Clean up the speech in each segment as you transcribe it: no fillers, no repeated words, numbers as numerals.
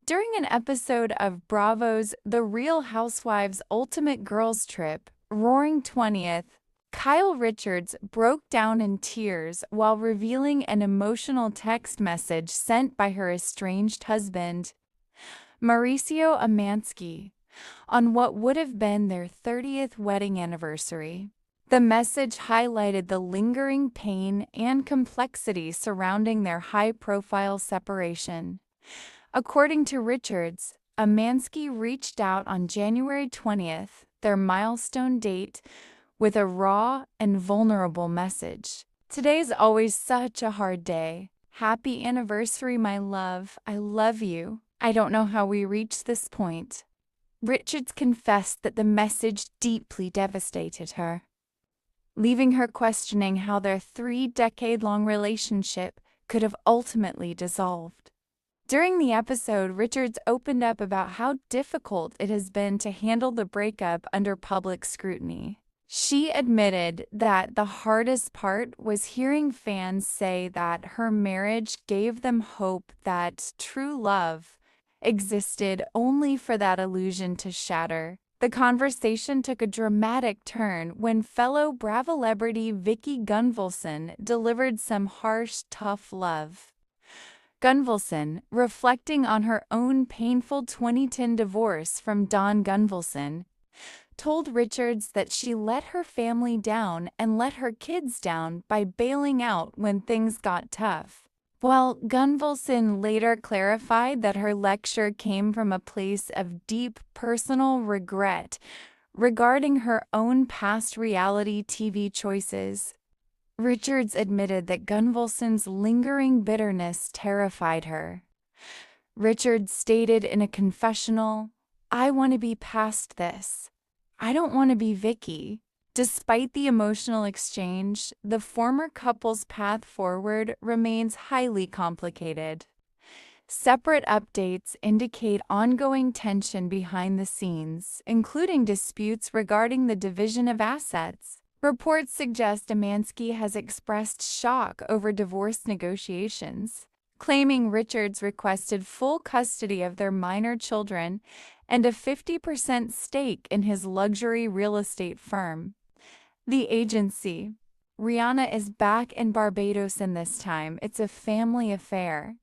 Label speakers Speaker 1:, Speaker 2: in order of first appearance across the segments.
Speaker 1: During an episode of Bravo's The Real Housewives Ultimate Girls Trip, Roaring 20th, Kyle Richards broke down in tears while revealing an emotional text message sent by her estranged husband, Mauricio Umansky, on what would have been their 30th wedding anniversary. The message highlighted the lingering pain and complexity surrounding their high-profile separation. According to Richards, Umansky reached out on January 20th, their milestone date, with a raw and vulnerable message. "Today's always such a hard day. Happy anniversary, my love. I love you. I don't know how we reached this point." Richards confessed that the message deeply devastated her, leaving her questioning how their 3-decade-long relationship could have ultimately dissolved. During the episode, Richards opened up about how difficult it has been to handle the breakup under public scrutiny. She admitted that the hardest part was hearing fans say that her marriage gave them hope that true love existed only for that illusion to shatter. The conversation took a dramatic turn when fellow Bravo-celebrity Vicki Gunvalson delivered some harsh, tough love. Gunvalson, reflecting on her own painful 2010 divorce from Don Gunvalson, told Richards that she let her family down and let her kids down by bailing out when things got tough. While Gunvalson later clarified that her lecture came from a place of deep personal regret regarding her own past reality TV choices, Richards admitted that Gunvalson's lingering bitterness terrified her. Richards stated in a confessional, "I want to be past this. I don't want to be Vicki." Despite the emotional exchange, the former couple's path forward remains highly complicated. Separate updates indicate ongoing tension behind the scenes, including disputes regarding the division of assets. Reports suggest Umansky has expressed shock over divorce negotiations, claiming Richards requested full custody of their minor children and a 50% stake in his luxury real estate firm. The agency. Rihanna is back in Barbados in this time. It's a family affair.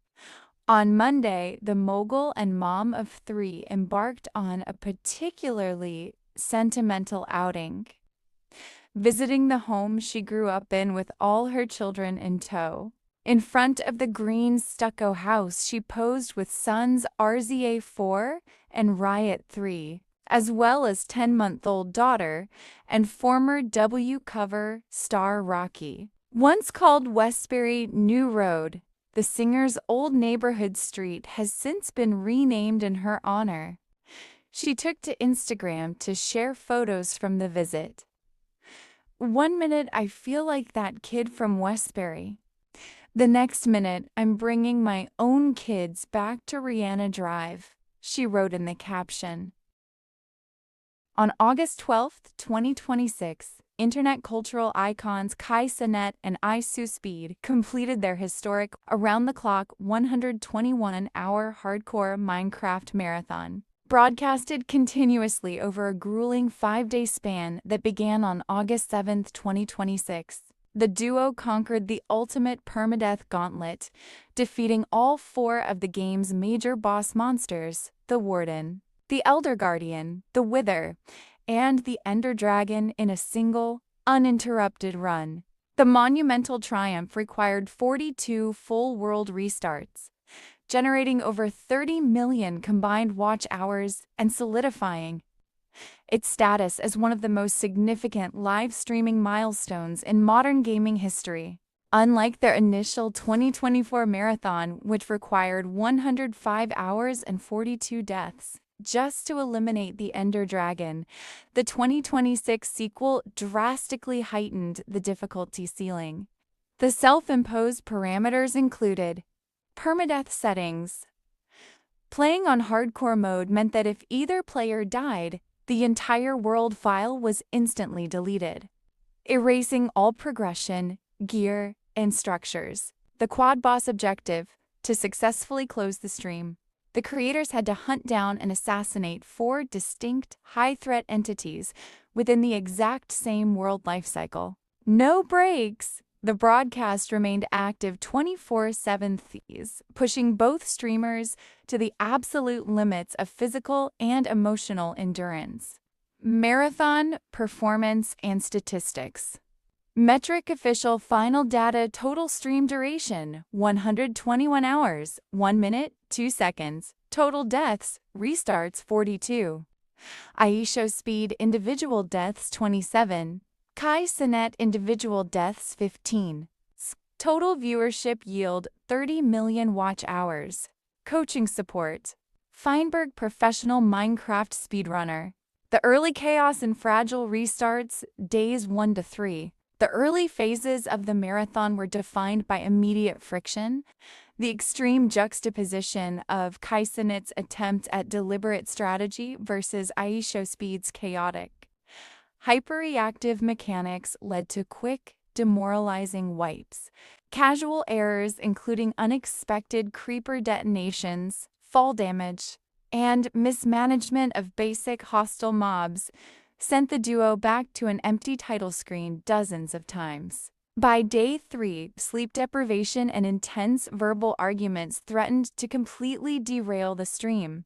Speaker 1: On Monday, the mogul and mom of 3 embarked on a particularly sentimental outing, visiting the home she grew up in with all her children in tow. In front of the green stucco house, she posed with sons RZA4 and Riot3, as well as 10-month-old daughter and former W cover star Rocky. Once called Westbury New Road, the singer's old neighborhood street has since been renamed in her honor. She took to Instagram to share photos from the visit. "One minute I feel like that kid from Westbury. The next minute I'm bringing my own kids back to Rihanna Drive," she wrote in the caption. On August 12, 2026, internet cultural icons Cenat and IShowSpeed completed their historic around-the-clock 121-hour hardcore Minecraft marathon, broadcasted continuously over a grueling 5-day span that began on August 7, 2026. The duo conquered the ultimate permadeath gauntlet, defeating all 4 of the game's major boss monsters, the Warden, the Elder Guardian, the Wither, and the Ender Dragon in a single, uninterrupted run. The monumental triumph required 42 full world restarts, generating over 30 million combined watch hours and solidifying its status as one of the most significant live streaming milestones in modern gaming history. Unlike their initial 2024 marathon, which required 105 hours and 42 deaths just to eliminate the Ender Dragon, the 2026 sequel drastically heightened the difficulty ceiling. The self-imposed parameters included permadeath settings. Playing on hardcore mode meant that if either player died, the entire world file was instantly deleted, erasing all progression, gear, and structures. The quad boss objective: to successfully close the stream. The creators had to hunt down and assassinate 4 distinct, high-threat entities within the exact same world life cycle. No breaks! The broadcast remained active 24/7, pushing both streamers to the absolute limits of physical and emotional endurance. Marathon, performance, and statistics. Metric official final data total stream duration 121 hours, 1 minute, 2 seconds. Total deaths, restarts 42. IShowSpeed individual deaths 27. Cenat individual deaths 15. Total viewership yield 30 million watch hours. Coaching support. Feinberg professional Minecraft speedrunner. The early chaos and fragile restarts, days 1 to 3. The early phases of the marathon were defined by immediate friction, the extreme juxtaposition of Cenat's attempt at deliberate strategy versus IShowSpeed's chaotic, hyperreactive mechanics led to quick, demoralizing wipes. Casual errors including unexpected creeper detonations, fall damage, and mismanagement of basic hostile mobs sent the duo back to an empty title screen dozens of times. By day 3, sleep deprivation and intense verbal arguments threatened to completely derail the stream.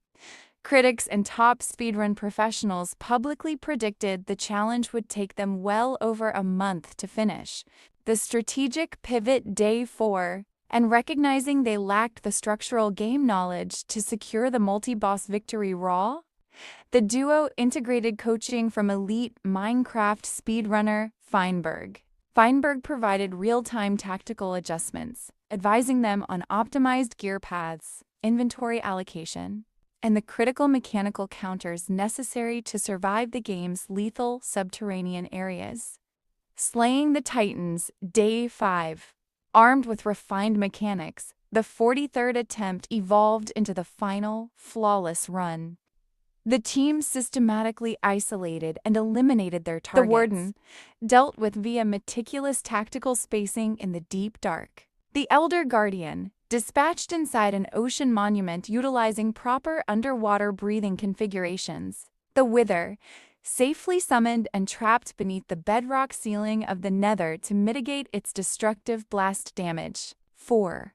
Speaker 1: Critics and top speedrun professionals publicly predicted the challenge would take them well over a month to finish. The strategic pivot day 4, and recognizing they lacked the structural game knowledge to secure the multi-boss victory raw, the duo integrated coaching from elite Minecraft speedrunner Feinberg. Feinberg provided real-time tactical adjustments, advising them on optimized gear paths, inventory allocation, and the critical mechanical counters necessary to survive the game's lethal subterranean areas. Slaying the Titans, Day 5. Armed with refined mechanics, the 43rd attempt evolved into the final, flawless run. The team systematically isolated and eliminated their targets. The Warden, dealt with via meticulous tactical spacing in the deep dark. The Elder Guardian, dispatched inside an ocean monument utilizing proper underwater breathing configurations. The Wither, safely summoned and trapped beneath the bedrock ceiling of the Nether to mitigate its destructive blast damage. 4.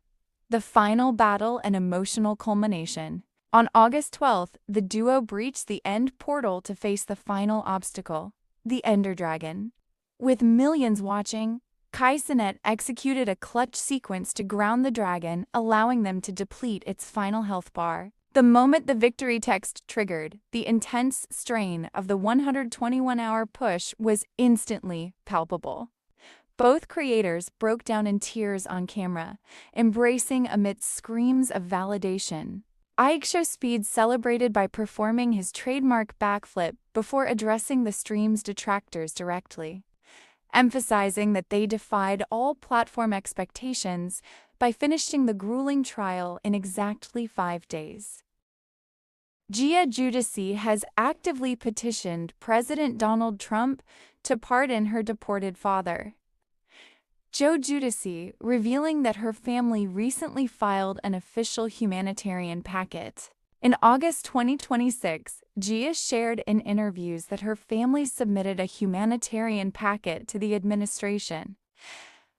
Speaker 1: The final battle and emotional culmination. On August 12th, the duo breached the end portal to face the final obstacle, the Ender Dragon. With millions watching, Cenat executed a clutch sequence to ground the dragon, allowing them to deplete its final health bar. The moment the victory text triggered, the intense strain of the 121-hour push was instantly palpable. Both creators broke down in tears on camera, embracing amidst screams of validation. IShowSpeed celebrated by performing his trademark backflip before addressing the stream's detractors directly, emphasizing that they defied all platform expectations by finishing the grueling trial in exactly 5 days. Gia Giudice has actively petitioned President Donald Trump to pardon her deported father. Gia Giudice, revealing that her family recently filed an official humanitarian packet. In August 2026, Gia shared in interviews that her family submitted a humanitarian packet to the administration.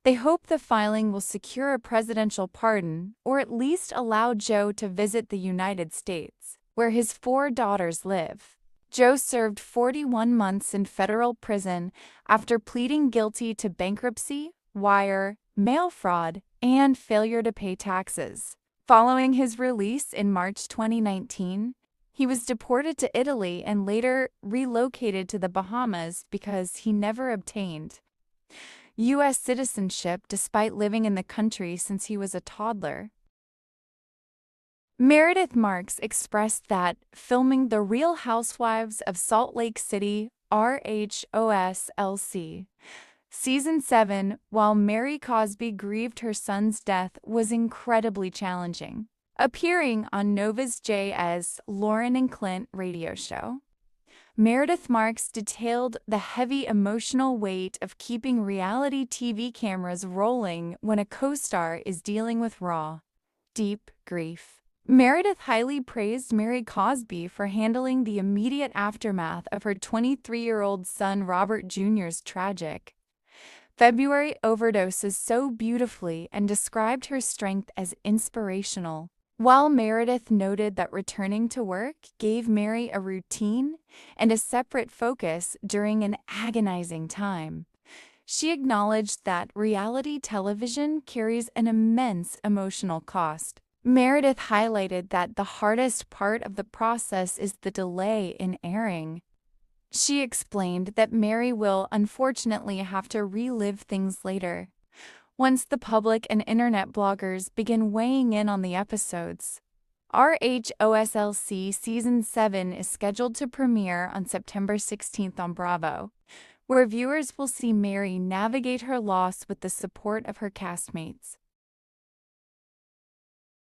Speaker 1: They hope the filing will secure a presidential pardon, or at least allow Joe to visit the United States, where his 4 daughters live. Joe served 41 months in federal prison after pleading guilty to bankruptcy, wire, mail fraud, and failure to pay taxes. Following his release in March 2019, he was deported to Italy and later relocated to the Bahamas because he never obtained U.S. citizenship despite living in the country since he was a toddler. Meredith Marks expressed that filming The Real Housewives of Salt Lake City, RHOSLC, Season 7, while Mary Cosby grieved her son's death, was incredibly challenging. Appearing on Nova's J.'s Lauren and Clint radio show, Meredith Marks detailed the heavy emotional weight of keeping reality TV cameras rolling when a co-star is dealing with raw, deep grief. Meredith highly praised Mary Cosby for handling the immediate aftermath of her 23-year-old son Robert Jr.'s tragic February overdoses so beautifully and described her strength as inspirational. While Meredith noted that returning to work gave Mary a routine and a separate focus during an agonizing time, she acknowledged that reality television carries an immense emotional cost. Meredith highlighted that the hardest part of the process is the delay in airing. She explained that Mary will unfortunately have to relive things later, once the public and internet bloggers begin weighing in on the episodes. RHOSLC Season 7 is scheduled to premiere on September 16th on Bravo, where viewers will see Mary navigate her loss with the support of her castmates.